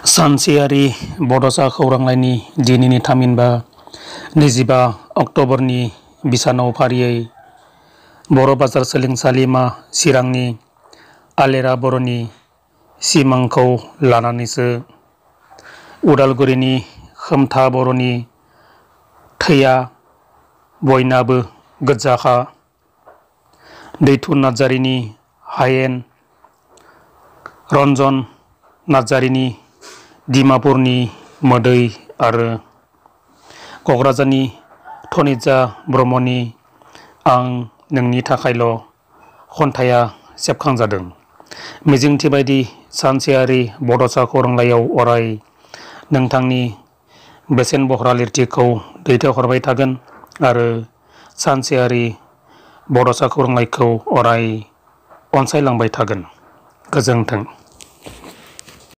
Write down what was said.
सानसेयारि बड'सा खौरांलाइनि दिनैनि थामहिनबा 25 अक्ट'बरनि बिसानाव फारियै बर' बाजार सोलोंसालिमा चिरांनि आलेरा बर'नि सिमांखौ लानानैसो उदालगुरिनि खोमथा बर'नि थैया बयनाबो गोज्जाखा, दैथुन नार्जारिनि हायेन, रन्जन नार्जारिनि डिमापुरनि मोदै आरो क'क्राझारनि धनिजा ब्रह्मनि आं नोंनि थाखायल' खन्थाइया सेबखांजादों। मिजिंथिबायदि सानसेयारि बड'सा खौरांलाइयाव अराय नोंथांनि बेसेन बह्रा लिरथिखौ दैथायहरबाय थागोन आरो सानसेयारि बड'सा खौरांलाइखौ अराय अनसायलांबाय थागोन। गोजोन्थों।